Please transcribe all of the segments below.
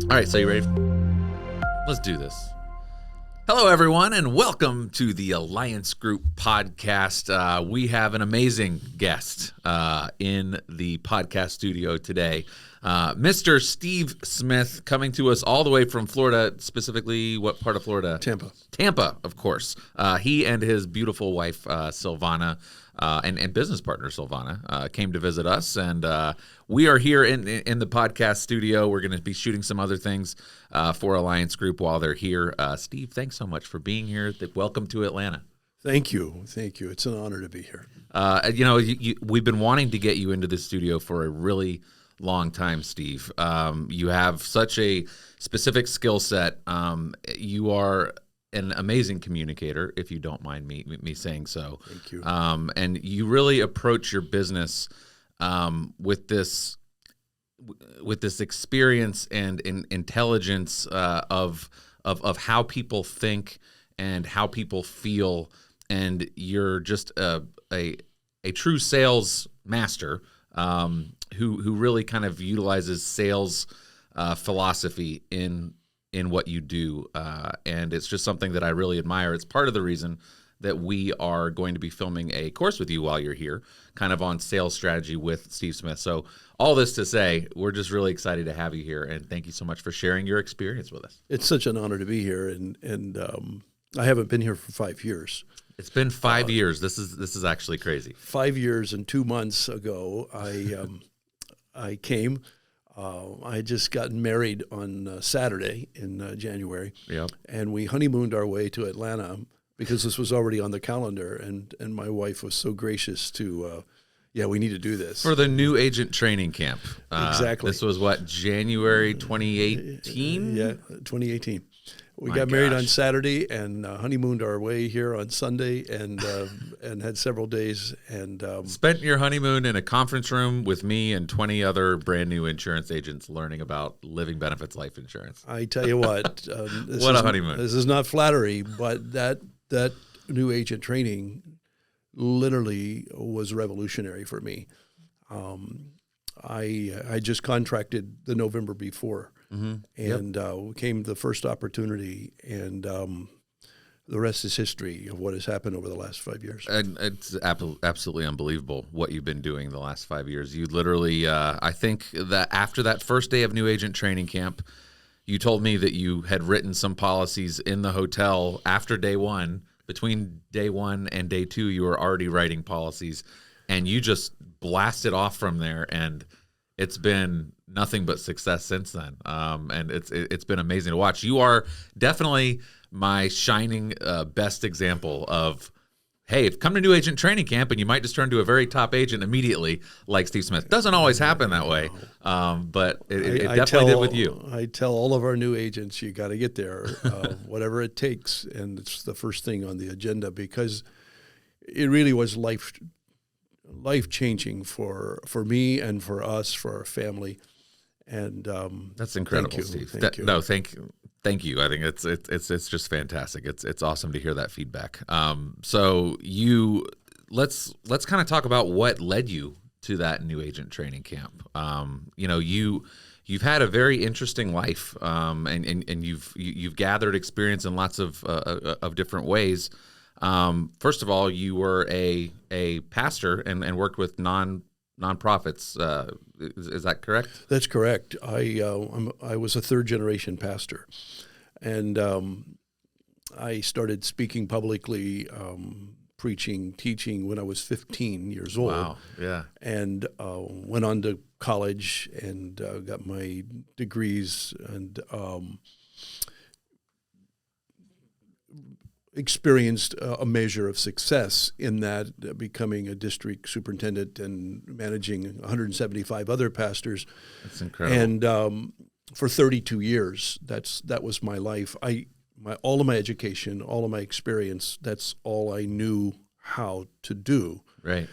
All right, so you ready? Let's do this. Hello, everyone, and welcome to the Alliance Group podcast. We have an amazing guest in the podcast studio today. Mr. Steve Smith, coming to us all the way from Florida, specifically what part of Florida? Tampa. Tampa, of course. He and his beautiful wife, Silvana, and business partner, Silvana, came to visit us. And we are here in the podcast studio. We're going to be shooting some other things for Alliance Group while they're here. Steve, thanks so much for being here. Welcome to Atlanta. Thank you. Thank you. It's an honor to be here. We've been wanting to get you into the studio for a really long time, Steve. You have such a specific skill set. You are an amazing communicator, if you don't mind me saying so. Thank you. And you really approach your business with this experience and intelligence of how people think and how people feel, and you're just a true sales master who really kind of utilizes sales philosophy in what you do, and it's just something that I really admire. It's part of the reason that we are going to be filming a course with you while you're here, kind of on sales strategy with Steve Smith. So all this to say, we're just really excited to have you here, and thank you so much for sharing your experience with us. It's such an honor to be here, and I haven't been here for 5 years. It's been 5 years. This is actually crazy. 5 years and 2 months ago, I came. I had just gotten married on Saturday in January, Yep. and we honeymooned our way to Atlanta because this was already on the calendar, and my wife was so gracious to, we need to do this. For the new agent training camp. Exactly. This was what, January 2018? Yeah, 2018. We My got married on gosh. Saturday and honeymooned our way here on Sunday, and had several days. And Spent your honeymoon in a conference room with me and 20 other brand new insurance agents learning about living benefits life insurance. I tell you what, What a honeymoon. This is not flattery, but that new agent training literally was revolutionary for me. I just contracted the November before. Mm-hmm. And came the first opportunity, and the rest is history of what has happened over the last 5 years. And it's absolutely unbelievable what you've been doing the last 5 years. You literally, I think that after that first day of new agent training camp, you told me that you had written some policies in the hotel after day one. Between day one and day two, you were already writing policies, and you just blasted off from there, and it's been nothing but success since then. And it's been amazing to watch. You are definitely my shining best example of, hey, come to new agent training camp and you might just turn to a very top agent immediately like Steve Smith. Doesn't always happen that way, but it definitely did with you. I tell all of our new agents, you got to get there, whatever it takes. And it's the first thing on the agenda, because it really was life-changing for me and for us, for our family. And that's incredible, thank you. Steve. Thank you. No, thank you. I think it's just fantastic. It's awesome to hear that feedback. So let's kind of talk about what led you to that new agent training camp. You've had a very interesting life, and you've gathered experience in lots of different ways. First of all, you were a pastor and worked with nonprofits. Is that correct? That's correct. I was a third-generation pastor, and I started speaking publicly, preaching, teaching when I was 15 years old. Wow, yeah. And went on to college and got my degrees, and experienced a measure of success in that, becoming a district superintendent and managing 175 other pastors. That's incredible. And for 32 years, that was my life. All of my education, all of my experience, that's all I knew how to do. Right.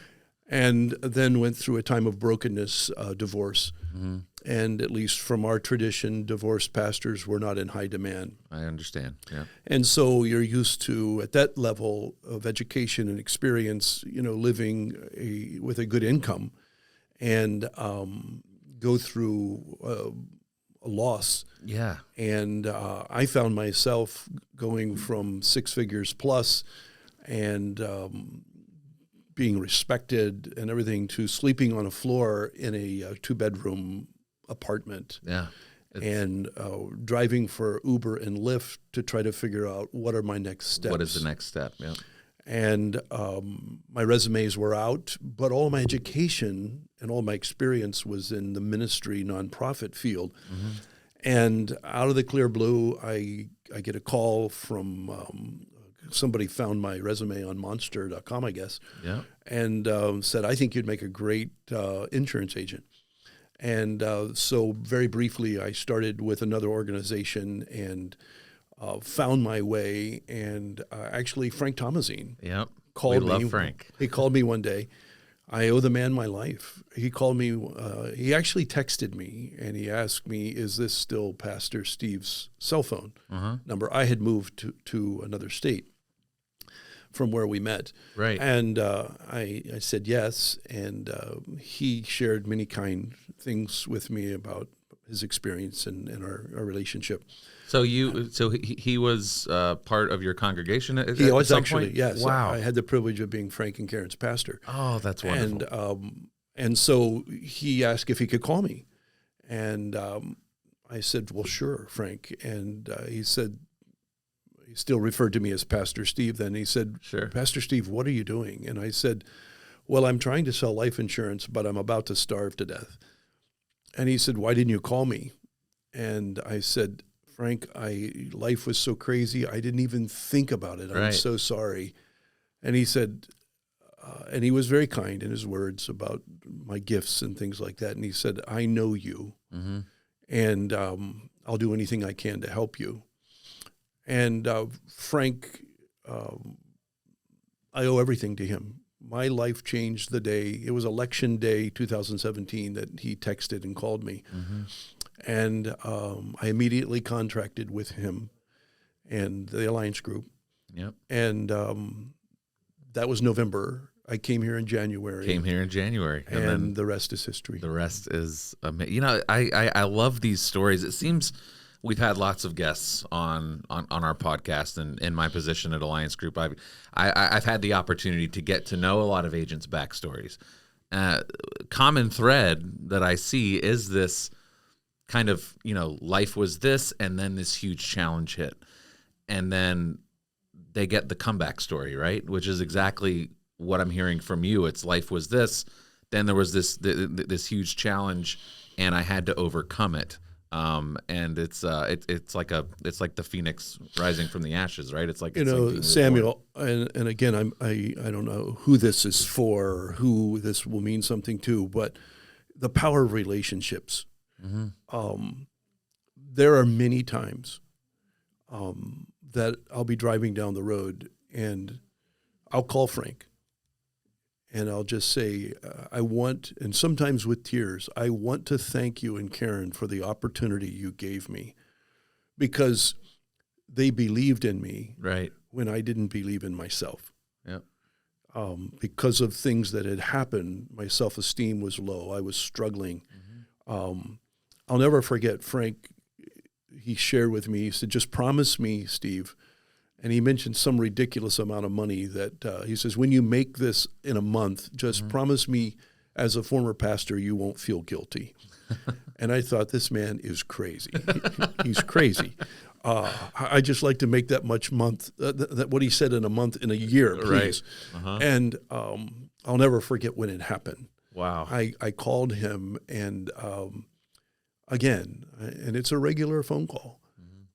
And then went through a time of brokenness, divorce. Mm-hmm. And at least from our tradition, divorced pastors were not in high demand. I understand, yeah. And so you're used to, at that level of education and experience, living with a good income, and go through loss. Yeah. And I found myself going from 6 figures plus and being respected and everything to sleeping on a floor in a 2-bedroom apartment. Yeah. And driving for Uber and Lyft to try to figure out what are my next steps. What is the next step? Yeah. And my resumes were out, but all my education and all my experience was in the ministry nonprofit field. Mm-hmm. And out of the clear blue, I get a call from somebody found my resume on monster.com, I guess, Yeah. and said, I think you'd make a great insurance agent. And so very briefly, I started with another organization and found my way. And actually, Frank Thomasine Yep. called me. We love Frank. He called me one day. I owe the man my life. He called me. He actually texted me, and he asked me, is this still Pastor Steve's cell phone number? I had moved to another state from where we met. Right. And I said yes, and he shared many kind things with me about his experience and our relationship. So he was part of your congregation at He was some actually, point? yes. Wow. I had the privilege of being Frank and Karen's pastor. Oh, that's wonderful. And so he asked if he could call me. And I said, well, sure, Frank. And he said, he still referred to me as Pastor Steve then. He said, Sure. Pastor Steve, what are you doing? And I said, well, I'm trying to sell life insurance, but I'm about to starve to death. And he said, why didn't you call me? And I said, Frank, life was so crazy, I didn't even think about it. I'm Right. so sorry. And he said, and he was very kind in his words about my gifts and things like that. And he said, I know you, Mm-hmm. and I'll do anything I can to help you. And Frank, I owe everything to him. My life changed the day. It was election day 2017 that he texted and called me. Mm-hmm. And I immediately contracted with him and the Alliance Group. Yep. And that was November. I came here in January. And And then the rest is history. the rest is amazing. You know, I love these stories. It seems we've had lots of guests on our podcast, and in my position at Alliance Group, I've had the opportunity to get to know a lot of agents' backstories. Common thread that I see is this kind of, you know, life was this, and then this huge challenge hit, and then they get the comeback story, right? Which is exactly what I'm hearing from you. It's life was this, then there was this huge challenge, and I had to overcome it. And it's like the phoenix rising from the ashes, right? It's like, You know, Samuel, and again, I don't know who this is for, or who this will mean something to, but the power of relationships. Mm-hmm. There are many times that I'll be driving down the road and I'll call Frank and I'll just say, I want, and sometimes with tears, I want to thank you and Karen for the opportunity you gave me, because they believed in me Right. when I didn't believe in myself. Yep. Because of things that had happened, my self-esteem was low. I was struggling. Mm-hmm. I'll never forget Frank. He shared with me, he said, just promise me, Steve. And he mentioned some ridiculous amount of money that he says, when you make this in a month, just promise me as a former pastor, you won't feel guilty. And I thought, this man is crazy. He's crazy. I just like to make that much month, that what he said in a month, in a year, please. Right. Uh-huh. And I'll never forget when it happened. Wow. I called him, and again, and it's a regular phone call,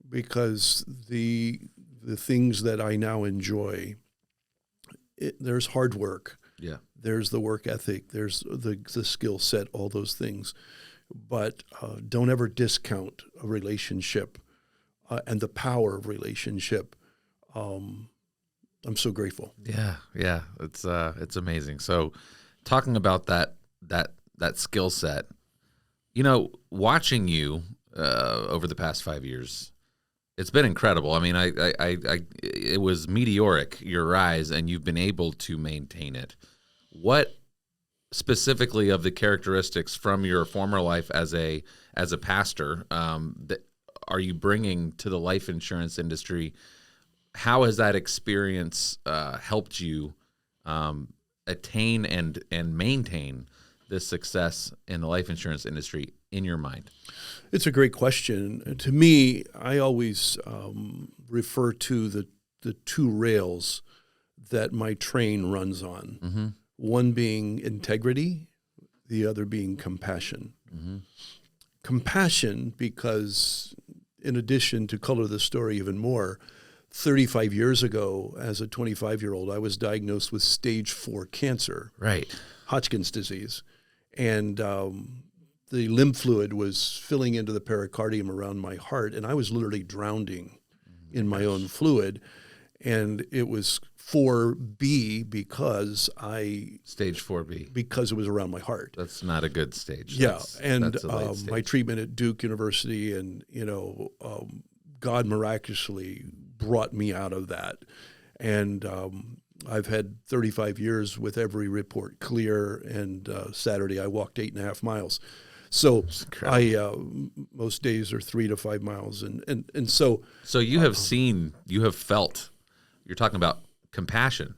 because the things that I now enjoy, there's hard work. Yeah. There's the work ethic. There's the skill set, all those things. But don't ever discount a relationship and the power of relationship. I'm so grateful. Yeah. Yeah. It's amazing. So talking about that skill set, you know, watching you over the past 5 years, it's been incredible. I mean, it was meteoric, your rise, and you've been able to maintain it. What specifically of the characteristics from your former life as a pastor that are you bringing to the life insurance industry? How has that experience helped you attain and maintain this success in the life insurance industry in your mind? It's a great question. To me, I always refer to the two rails that my train runs on. Mm-hmm. One being integrity, the other being compassion. Mm-hmm. Compassion because, in addition to color the story even more, 35 years ago, as a 25-year-old, I was diagnosed with stage 4 cancer, Right. Hodgkin's disease. And the lymph fluid was filling into the pericardium around my heart, and I was literally drowning in my own fluid. And it was 4B because Stage 4B. because it was around my heart. That's not a good stage. Yeah, That's and a late stage. my treatment at Duke University, and God miraculously brought me out of that. And I've had 35 years with every report clear. And Saturday I walked 8.5 miles. So most days are 3 to 5 miles, and so. So you have seen, you have felt. You're talking about compassion.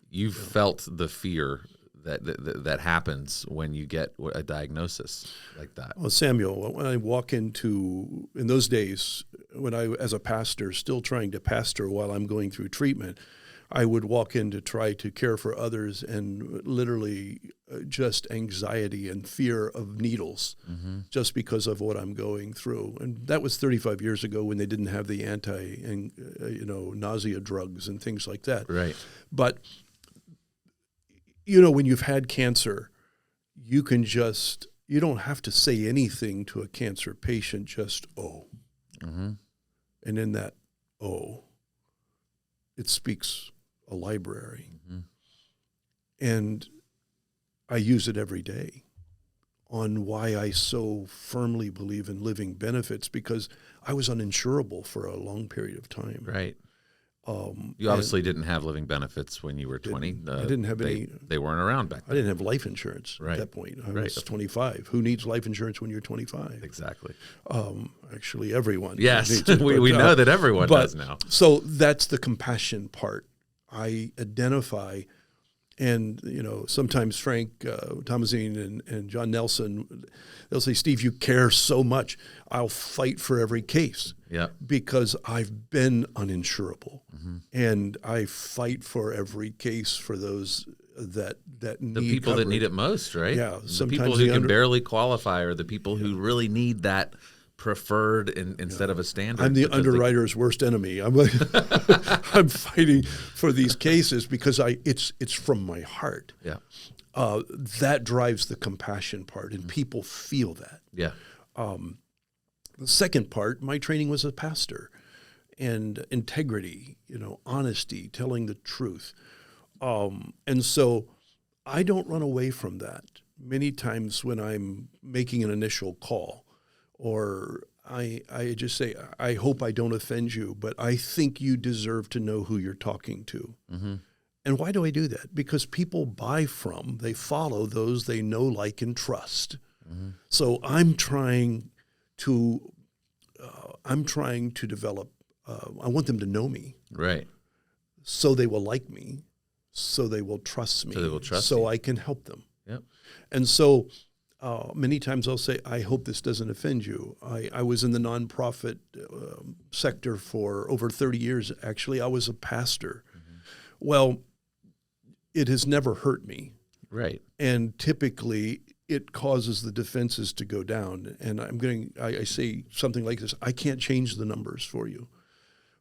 You've felt the fear that happens when you get a diagnosis like that. Well, Samuel, when I walk in those days, when I, as a pastor, still trying to pastor while I'm going through treatment, I would walk in to try to care for others, and literally just anxiety and fear of needles, just because of what I'm going through. And that was 35 years ago when they didn't have the nausea drugs and things like that. Right. But when you've had cancer, you don't have to say anything to a cancer patient, just, oh. Mm-hmm. And in that, oh, it speaks a library. Mm-hmm. And I use it every day on why I so firmly believe in living benefits, because I was uninsurable for a long period of time. Right. You obviously didn't have living benefits when you were 20. I didn't have any. They weren't around back then. I didn't have life insurance Right. at that point. I Right. was 25. Who needs life insurance when you're 25? Exactly. Actually, everyone. Yes, needs it, we know that everyone does now. So that's the compassion part. I identify, and sometimes Frank Thomasine and John Nelson, they'll say, Steve, you care so much. I'll fight for every case. Yeah. Because I've been uninsurable, Mm-hmm. and I fight for every case for those that need The people that coverage. need it most, right? Yeah, The sometimes people who the can barely qualify are the people who really need that preferred instead of a standard. I'm the because underwriter's worst enemy. I'm like, I'm fighting for these cases because it's from my heart. Yeah. That drives the compassion part, and people feel that. Yeah. The second part, my training was a pastor, and integrity, honesty, telling the truth. And so I don't run away from that. Many times when I'm making an initial call, or I just say, I hope I don't offend you, but I think you deserve to know who you're talking to. Mm-hmm. And why do I do that? Because people they follow those they know, like, and trust. Mm-hmm. So I'm trying to develop, I want them to know me. Right. So they will like me, so they will trust me, so I can help them. Yep. And so many times I'll say, I hope this doesn't offend you. I was in the nonprofit sector for over 30 years. Actually, I was a pastor. Mm-hmm. Well, it has never hurt me. Right. And typically it causes the defenses to go down. And I say something like this: I can't change the numbers for you,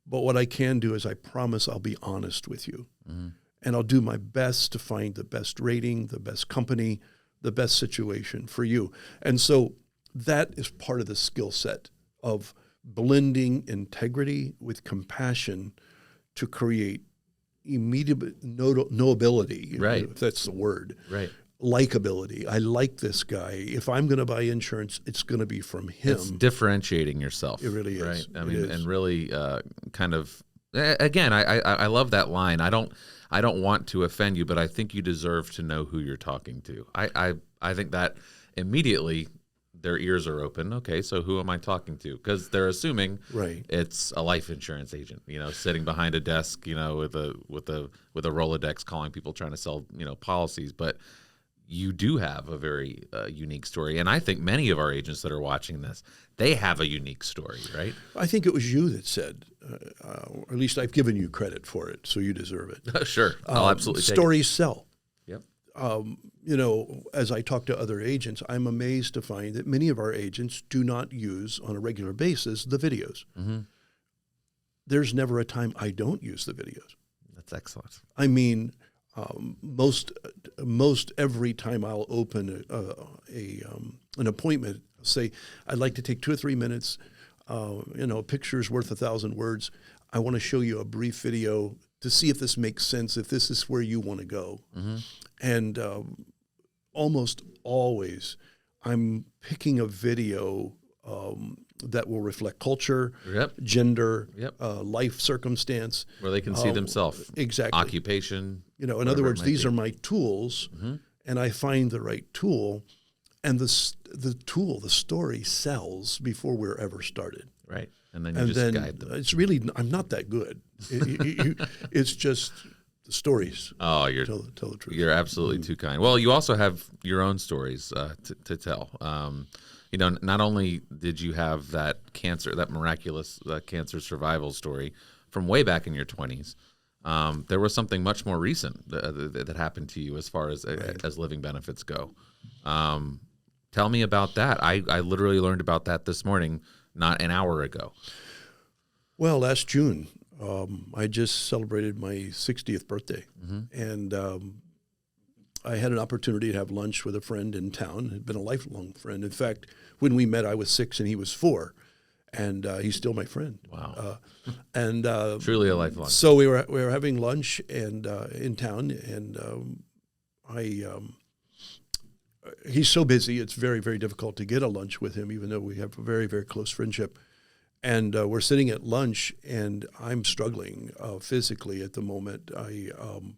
but what I can do is I promise I'll be honest with you. Mm-hmm. And I'll do my best to find the best rating, the best company, the best situation for you. And so that is part of the skill set of blending integrity with compassion to create immediate knowability, right, if that's the word. Right. Likability. I like this guy. If I'm going to buy insurance, it's going to be from him. It's differentiating yourself. It really is. Right. I mean, and really kind of Again, I love that line. I don't want to offend you, but I think you deserve to know who you're talking to. I think that immediately their ears are open. Okay, so who am I talking to? Because they're assuming Right. it's a life insurance agent, sitting behind a desk, with a Rolodex calling people trying to sell, policies. But you do have a very unique story, and I think many of our agents that are watching this, they have a unique story, right? I think it was you that said, or at least I've given you credit for it, so you deserve it. Sure, I'll absolutely take it. Stories sell. Yep. As I talk to other agents, I'm amazed to find that many of our agents do not use on a regular basis the videos. Mm-hmm. There's never a time I don't use the videos. That's excellent. I mean, most every time I'll open an appointment, say I'd like to take 2 or 3 minutes. A picture's worth 1,000 words. I want to show you a brief video to see if this makes sense, if this is where you want to go. Mm-hmm. And almost always, I'm picking a video that will reflect culture, Yep. gender, Yep. Life circumstance. Where they can see themselves. Exactly. Occupation. In other words, these are my tools, Mm-hmm. and I find the right tool, and the story sells before we're ever started. Right. And then you just guide them. It's really, I'm not that good. It's just the stories. Oh, Tell the truth. You're absolutely too kind. Well, you also have your own stories to tell. Not only did you have that miraculous cancer survival story from way back in your 20s, there was something much more recent that happened to you as far as living benefits go. Tell me about that. I literally learned about that this morning, not an hour ago. Well, last June, I just celebrated my 60th birthday, and I had an opportunity to have lunch with a friend in town. Had been a lifelong friend. In fact, when we met, I was 6 and he was 4, and he's still my friend. Wow. And Truly a lifelong. So we were having lunch and in town, and he's so busy, it's very, very difficult to get a lunch with him, even though we have a very, very close friendship. And we're sitting at lunch, and I'm struggling physically at the moment. I'm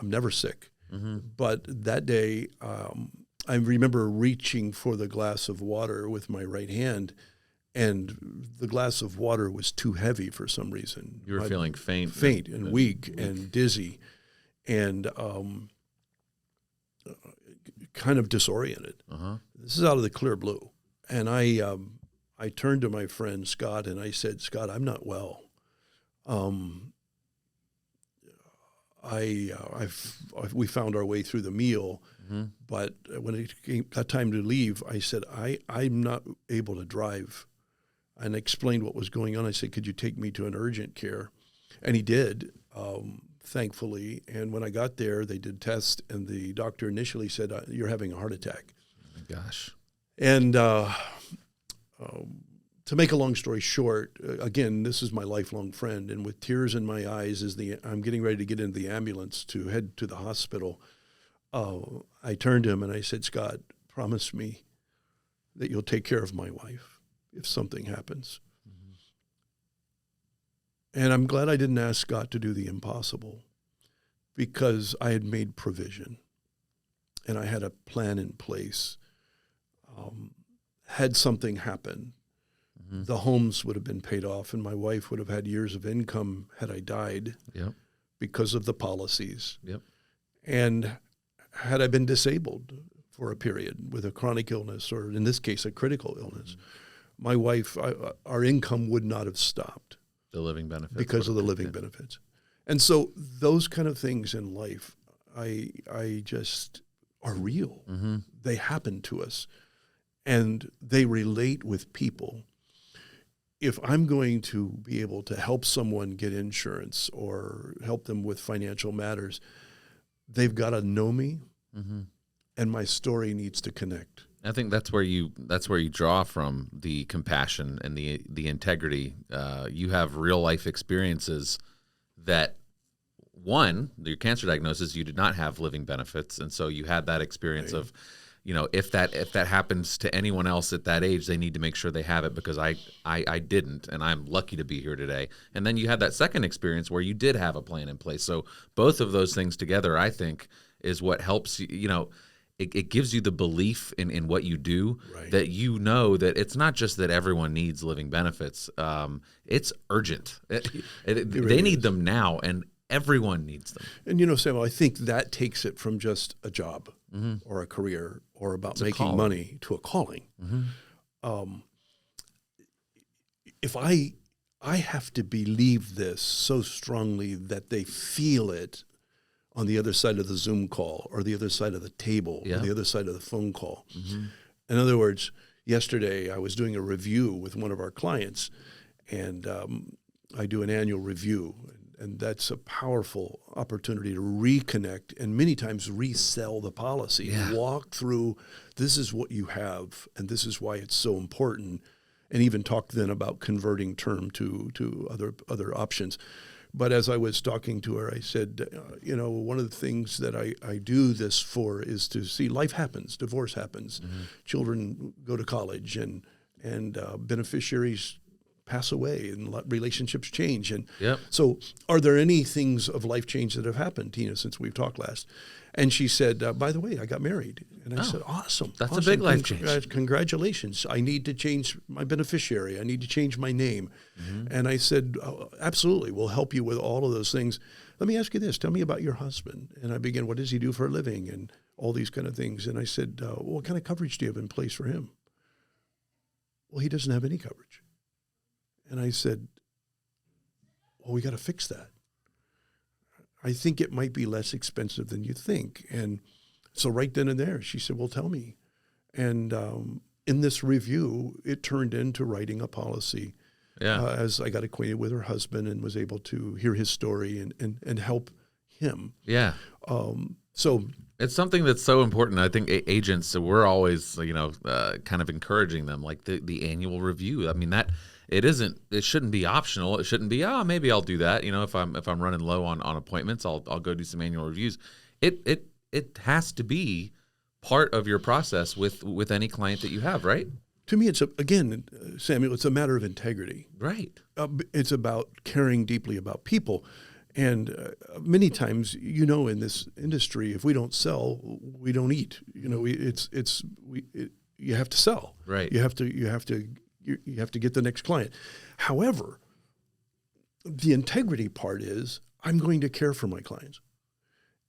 never sick. Mm-hmm. But that day, I remember reaching for the glass of water with my right hand, and the glass of water was too heavy for some reason. You were feeling faint and weak and dizzy, and kind of disoriented. Uh-huh. This is out of the clear blue. And I turned to my friend Scott and I said, Scott, I'm not well. We found our way through the meal, but when it got time to leave, I said, I'm not able to drive. And I explained what was going on. I said, could you take me to an urgent care? And he did, thankfully. And when I got there, they did tests, and the doctor initially said, you're having a heart attack. Oh my gosh. And to make a long story short, again, this is my lifelong friend, and with tears in my eyes as I'm getting ready to get into the ambulance to head to the hospital, I turned to him and I said, Scott, promise me that you'll take care of my wife if something happens. Mm-hmm. And I'm glad I didn't ask Scott to do the impossible, because I had made provision and I had a plan in place. Had something happen, the homes would have been paid off, and my wife would have had years of income had I died. Yep. Because of the policies. Yep. And had I been disabled for a period with a chronic illness, or in this case, a critical illness, my wife, our income would not have stopped. The living benefits. Because of the living benefits. And so those kind of things in life, I just are real. Mm-hmm. They happen to us. And they relate with people. If I'm going to be able to help someone get insurance or help them with financial matters, they've got to know me, and my story needs to connect. I think that's where you draw from the compassion and the integrity. You have real life experiences that, one, your cancer diagnosis, you did not have living benefits, and so you had that experience of if that happens to anyone else at that age, they need to make sure they have it, because I didn't, and I'm lucky to be here today. And then you had that second experience where you did have a plan in place. So both of those things together, I think, is what helps you. It gives you the belief in what you do, Right. that that it's not just that everyone needs living benefits. It's urgent. They need them now, and everyone needs them. And Samuel, I think that takes it from just a job or a career or about making money to a calling. If I have to believe this so strongly that they feel it on the other side of the Zoom call or the other side of the table or the other side of the phone call. In other words, yesterday I was doing a review with one of our clients, and I do an annual review, and that's a powerful opportunity to reconnect and many times resell the policy, walk through, this is what you have and this is why it's so important, and even talk then about converting term to other options. But as I was talking to her, I said, one of the things that I do this for is to see life happens, divorce happens, children go to college, and beneficiaries pass away, and relationships change. And so are there any things of life change that have happened, Tina, since we've talked last? And she said, by the way, I got married. And I said, awesome. That's a big life change. Congratulations. I need to change my beneficiary. I need to change my name. And I said, absolutely, we'll help you with all of those things. Let me ask you this. Tell me about your husband. And I began, what does he do for a living? And all these kind of things. And I said, what kind of coverage do you have in place for him? Well, he doesn't have any coverage. And I said, well, we got to fix that. I think it might be less expensive than you think. And so right then and there, she said, well, tell me. And in this review, it turned into writing a policy as I got acquainted with her husband and was able to hear his story and help him. Yeah. So it's something that's so important. I think agents, so we're always, kind of encouraging them, like the annual review. I mean, it shouldn't be optional. It shouldn't be, maybe I'll do that. If I'm running low on appointments, I'll go do some annual reviews. It has to be part of your process with any client that you have, right? To me, again, Samuel, it's a matter of integrity. Right. It's about caring deeply about people. And many times, in this industry, if we don't sell, we don't eat. You have to sell. Right. You have to get the next client. However, the integrity part is I'm going to care for my clients.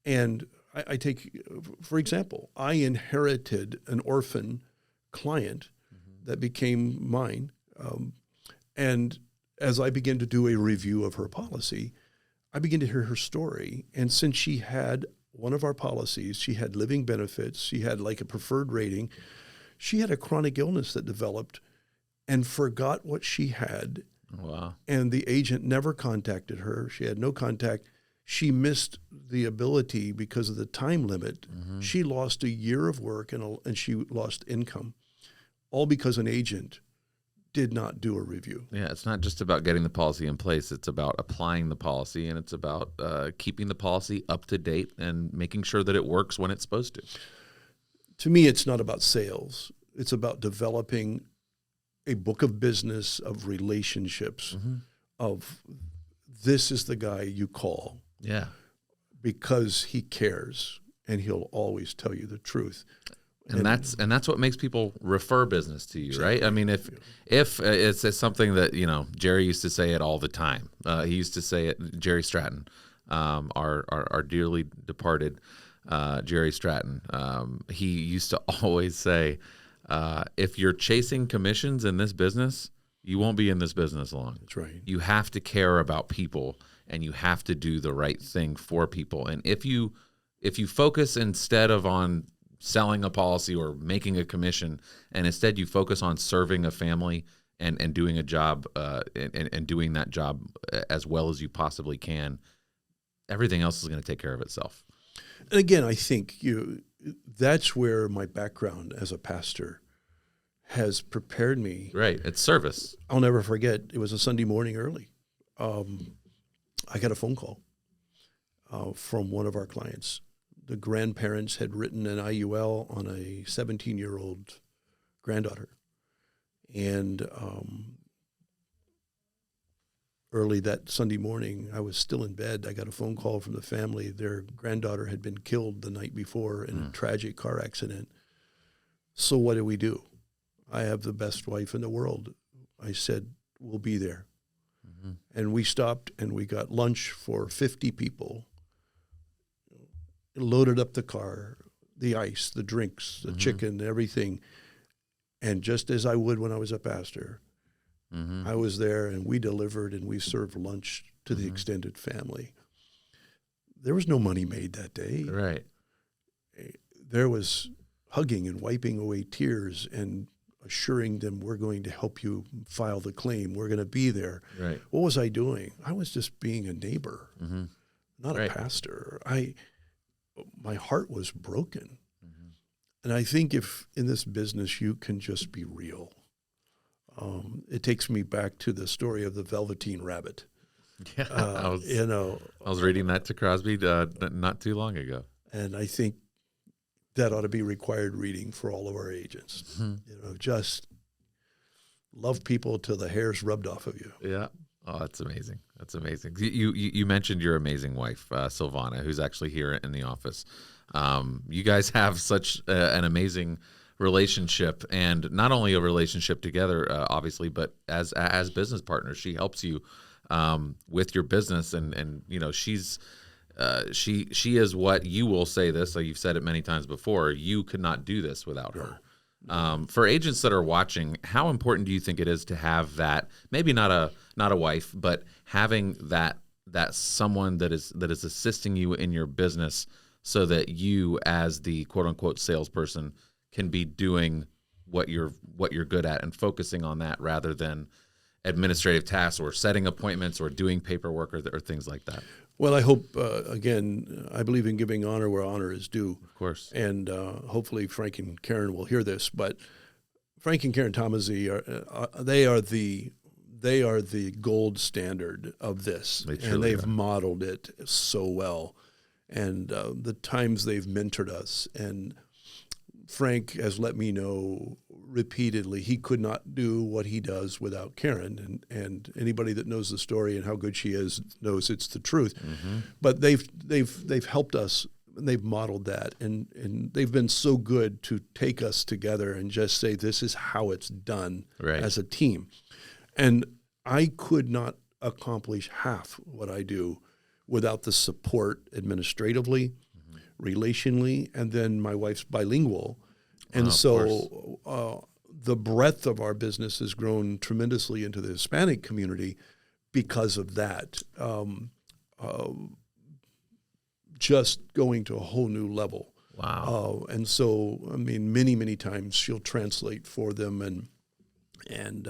And I take, for example, I inherited an orphan client that became mine. And as I began to do a review of her policy, I began to hear her story. And since she had one of our policies, she had living benefits, she had like a preferred rating, she had a chronic illness that developed and forgot what she had. Wow. And the agent never contacted her. She had no contact. She missed the ability because of the time limit. She lost a year of work and she lost income, all because an agent did not do a review. Yeah, it's not just about getting the policy in place. It's about applying the policy, and it's about keeping the policy up to date and making sure that it works when it's supposed to. To me, it's not about sales. It's about developing a book of business, of relationships, of this is the guy you call. Yeah. Because he cares, and he'll always tell you the truth. And that's what makes people refer business to you, exactly. Right? I mean, if it's something that Jerry used to say it all the time. He used to say it. Jerry Stratton, our dearly departed Jerry Stratton. He used to always say, if you're chasing commissions in this business, you won't be in this business long. That's right. You have to care about people, and you have to do the right thing for people. And if you focus instead of on selling a policy or making a commission, and instead you focus on serving a family and doing a job and doing that job as well as you possibly can, everything else is going to take care of itself. And again, I think that's where my background as a pastor has prepared me. Right. It's service. I'll never forget. It was a Sunday morning early. I got a phone call from one of our clients the grandparents had written an IUL on a 17-year-old granddaughter. And early that Sunday morning, I was still in bed. I got a phone call from the family. Their granddaughter had been killed the night before in a tragic car accident. So what do we do? I have the best wife in the world. I said, we'll be there. And we stopped and we got lunch for 50 people, loaded up the car, the ice, the drinks, the chicken, everything. And just as I would when I was a pastor, I was there and we delivered and we served lunch to the extended family. There was no money made that day. Right. There was hugging and wiping away tears and assuring them, we're going to help you file the claim. We're going to be there. Right. What was I doing? I was just being a neighbor, not a pastor. My heart was broken. And I think if in this business you can just be real, it takes me back to the story of the Velveteen Rabbit. Yeah, I was reading that to Crosby not too long ago. And I think that ought to be required reading for all of our agents. Just love people till the hair's rubbed off of you. Yeah. Oh, that's amazing. That's amazing. You mentioned your amazing wife, Silvana, who's actually here in the office. You guys have such an amazing relationship, and not only a relationship together, obviously, but as business partners. She helps you with your business, and she's she is what you will say this. So you've said it many times before. You could not do this without her. For agents that are watching, how important do you think it is to have that? Maybe not a wife, but having that someone that is assisting you in your business, so that you, as the quote unquote salesperson, can be doing what you're good at and focusing on that rather than administrative tasks or setting appointments or doing paperwork or things like that. Well, I hope, again, I believe in giving honor where honor is due. Of course. And hopefully Frank and Karen will hear this. But Frank and Karen Tomasi, they are the gold standard of this. And they've modeled it so well. And the times they've mentored us. And Frank has let me know repeatedly he could not do what he does without Karen, and anybody that knows the story and how good she is knows it's the truth. But they've helped us, and they've modeled that, and they've been so good to take us together and just say this is how it's done as a team. And I could not accomplish half what I do without the support administratively, relationally, and then my wife's bilingual. And the breadth of our business has grown tremendously into the Hispanic community because of that. Just going to a whole new level. Wow. And so, I mean, many, many times she'll translate for them, and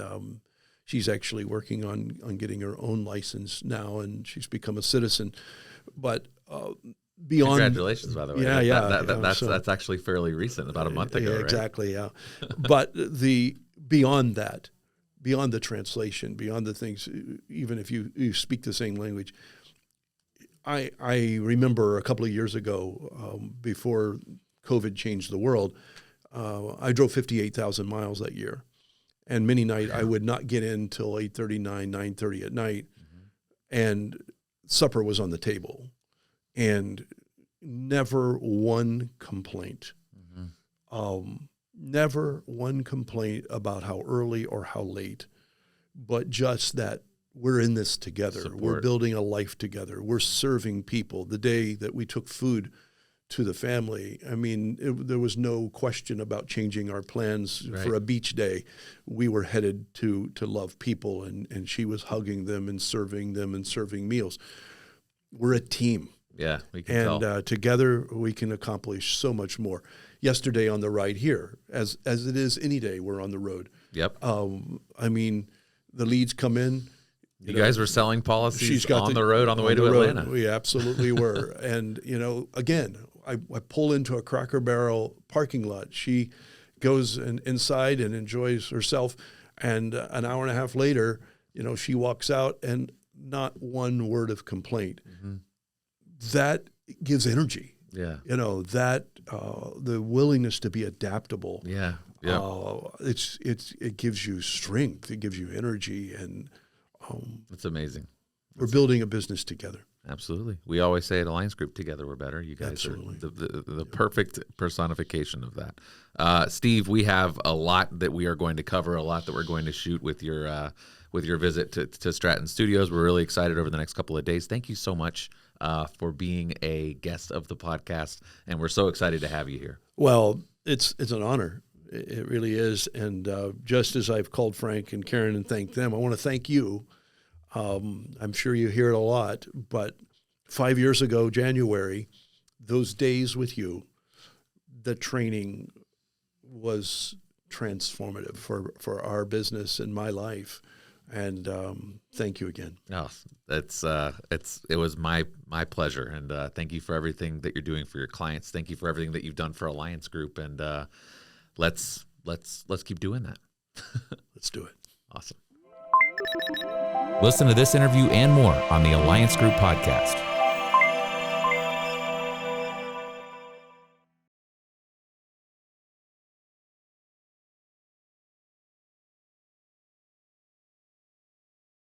she's actually working on getting her own license now, and she's become a citizen. But beyond, congratulations, by the way. That's actually fairly recent, about a month ago. Yeah, right? Exactly. Yeah. But beyond that, beyond the translation, beyond the things, even if you speak the same language, I remember a couple of years ago, before COVID changed the world, I drove 58,000 miles that year, and many nights I would not get in till 8:30, 9:30 at night, and supper was on the table. And never one complaint. Never one complaint about how early or how late, but just that we're in this together. Support. We're building a life together. We're serving people. The day that we took food to the family, I mean, there was no question about changing our plans for a beach day. We were headed to love people, and she was hugging them and serving meals. We're a team. Yeah, we can tell. And together we can accomplish so much more. Yesterday on the ride here, as it is any day, we're on the road. Yep. I mean, the leads come in. You guys were selling policies on the road on the way to Atlanta. We absolutely were. And, again, I pull into a Cracker Barrel parking lot. She goes inside and enjoys herself. And an hour and a half later, she walks out, and not one word of complaint. That gives energy. Yeah. That the willingness to be adaptable. Yeah. It gives you strength. It gives you energy, and It's amazing. we're building a business together. Absolutely. We always say at Alliance Group, together we're better. You guys Absolutely. are the perfect personification of that. Steve, we have a lot that we are going to cover, a lot that we're going to shoot with your visit to Stratton Studios. We're really excited over the next couple of days. Thank you so much for being a guest of the podcast, and we're so excited to have you here. Well, it's an honor. It really is. And just as I've called Frank and Karen and thanked them, I want to thank you. I'm sure you hear it a lot, but 5 years ago, January, those days with you, the training was transformative for our business and my life. And thank you again. No, it was my pleasure, and thank you for everything that you're doing for your clients. Thank you for everything that you've done for Alliance Group, and let's keep doing that. Let's do it. Awesome. Listen to this interview and more on the Alliance Group podcast.